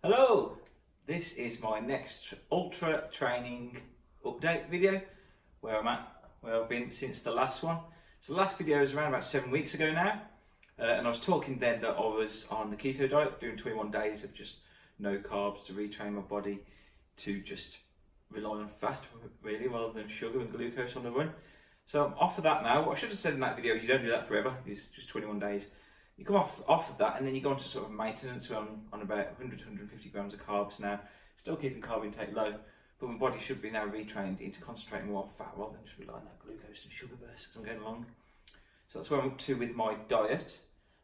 Hello, this is my next ultra training update video where I've been since the last one. So the last video was around about 7 weeks ago now, and I was talking then that I was on the keto diet, doing 21 days of just no carbs to retrain my body to just rely on fat really rather than sugar and glucose on the run. So I'm off of that now. What I should have said in that video is you don't do that forever, it's just 21 days. You come off of that and then you go on to sort of maintenance. We're on about 100 to 150 grams of carbs now, still keeping carb intake low, but my body should be now retrained into concentrating more on fat rather than just relying on that glucose and sugar bursts as I'm going along. So that's where I'm up to with my diet.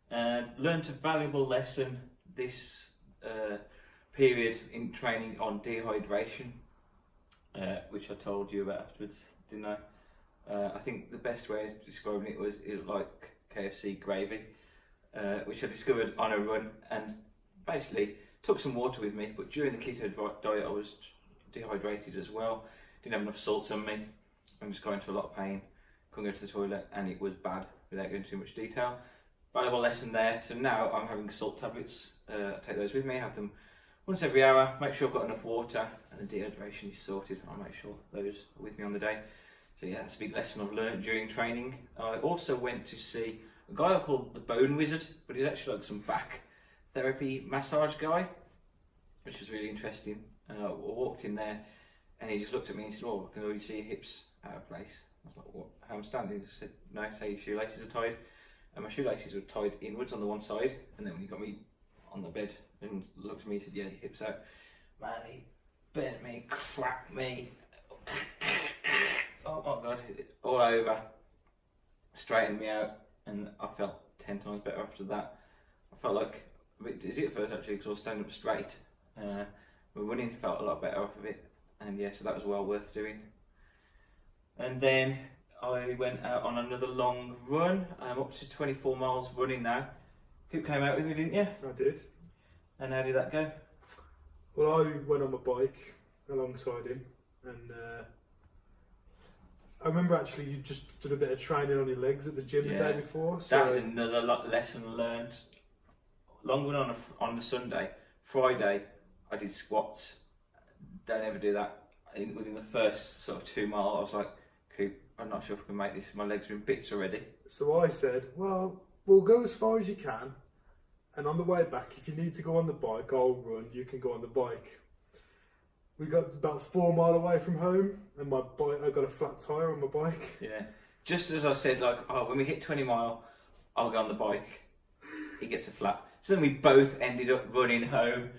Learned a valuable lesson this period in training on dehydration, which I told you about afterwards, didn't I? I think the best way of describing it was like KFC gravy. Which I discovered on a run, and basically took some water with me, but during the keto diet I was dehydrated as well, didn't have enough salts on me, and just got into a lot of pain, couldn't go to the toilet, and it was bad without going into too much detail. Valuable lesson there. So now I'm having salt tablets, I take those with me, have them once every hour, make sure I've got enough water, and the dehydration is sorted. I'll make sure those are with me on the day. So yeah, that's a big lesson I've learned during training. I also went to see a guy I called the Bone Wizard, but he's actually like some back therapy massage guy, which was really interesting. I walked in there and he just looked at me and said, "Oh, I can already see your hips out of place." I was like, "What? How I'm standing?" He said, "No, say your shoelaces are tied." And my shoelaces were tied inwards on the one side, and then when he got me on the bed and looked at me, he said, "Yeah, your hips out." Man, he bent me, cracked me, oh my god, all over, straightened me out. And I felt 10 times better after that. I felt like a bit dizzy at first actually because I was standing up straight. My running felt a lot better off of it, and yeah, so that was well worth doing. And then I went out on another long run. I'm up to 24 miles running now. You came out with me, didn't you? I did. And how did that go? Well, I went on my bike alongside him, and I remember actually you just did a bit of training on your legs at the gym the day before. So that was another lesson learned. Long run on the Sunday. Friday, I did squats. Don't ever do that. Within the first sort of 2 miles, I was like, "Coop, I'm not sure if I can make this. My legs are in bits already." So I said, "Well, we'll go as far as you can, and on the way back, if you need to go on the bike, I'll run. You can go on the bike." We got about 4 miles away from home, and my bike, I got a flat tyre on my bike. Yeah, just as I said, like, "Oh, when we hit 20 mile, I'll go on the bike." He gets a flat. So then we both ended up running home.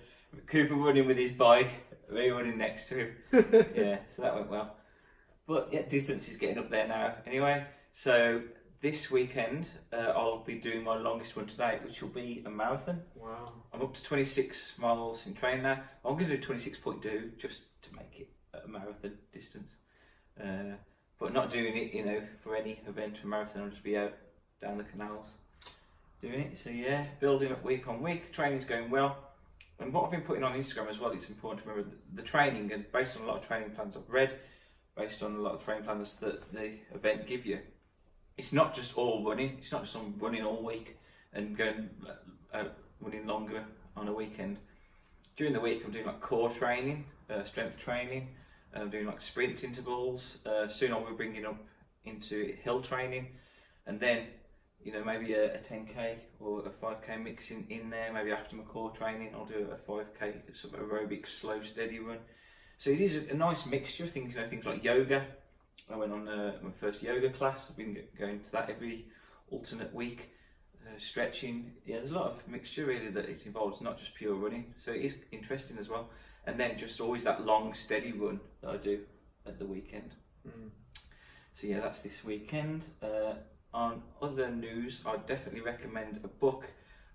Cooper running with his bike, me running next to him. Yeah, so that went well. But yeah, distance is getting up there now. Anyway, so this weekend I'll be doing my longest one to date, which will be a marathon. Wow. I'm up to 26 miles in training now. I'm going to do 26.2 just to make it a marathon distance. But not doing it, for any event or marathon. I'll just be out down the canals doing it. So yeah, building up week on week. Training's going well. And what I've been putting on Instagram as well, it's important to remember the training, and based on a lot of training plans I've read, based on a lot of training plans that the event give you, it's not just all running. It's not just on running all week and going running longer on a weekend. During the week, I'm doing like core training, strength training. I'm doing like sprint intervals. Soon I'll be bringing up into hill training, and then maybe a 10k or a 5k mix in there. Maybe after my core training, I'll do a 5k sort of aerobic, slow, steady run. So it is a nice mixture of things. Things like yoga. I went on my first yoga class. I've been going to that every alternate week. Stretching. Yeah, there's a lot of mixture really that is involved. It's not just pure running. So it is interesting as well. And then just always that long, steady run that I do at the weekend. So yeah, that's this weekend. On other news, I'd definitely recommend a book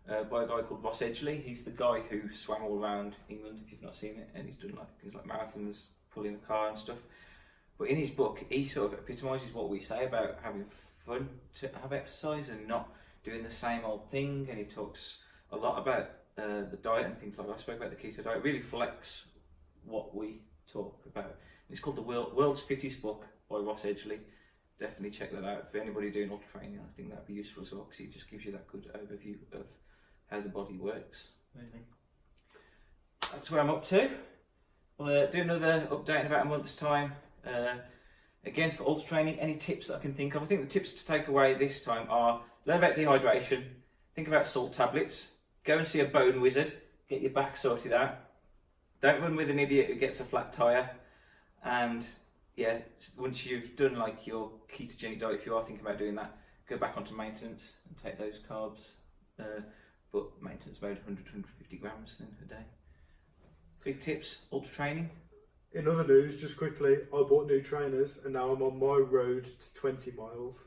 by a guy called Ross Edgley. He's the guy who swam all around England, if you've not seen it, and he's done things like marathons, pulling a car and stuff. But in his book, he sort of epitomises what we say about having fun to have exercise and not doing the same old thing. And he talks a lot about the diet and things like that. I spoke about the keto diet. It really reflects what we talk about. It's called the World's Fittest Book by Ross Edgley. Definitely check that out. For anybody doing ultra training, I think that'd be useful as well, because it just gives you that good overview of how the body works, really. that's where I'm up to. We'll do another update in about a month's time. Again, for ultra training, any tips that I can think of. I think the tips to take away this time are learn about dehydration, think about salt tablets, go and see a bone wizard, get your back sorted out. Don't run with an idiot who gets a flat tyre. And yeah, once you've done like your ketogenic diet, if you are thinking about doing that, go back onto maintenance and take those carbs. But maintenance mode 100-150 grams then a day. Big tips, ultra training. In other news, just quickly, I bought new trainers and now I'm on my road to 20 miles.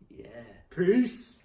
Yeah. Peace!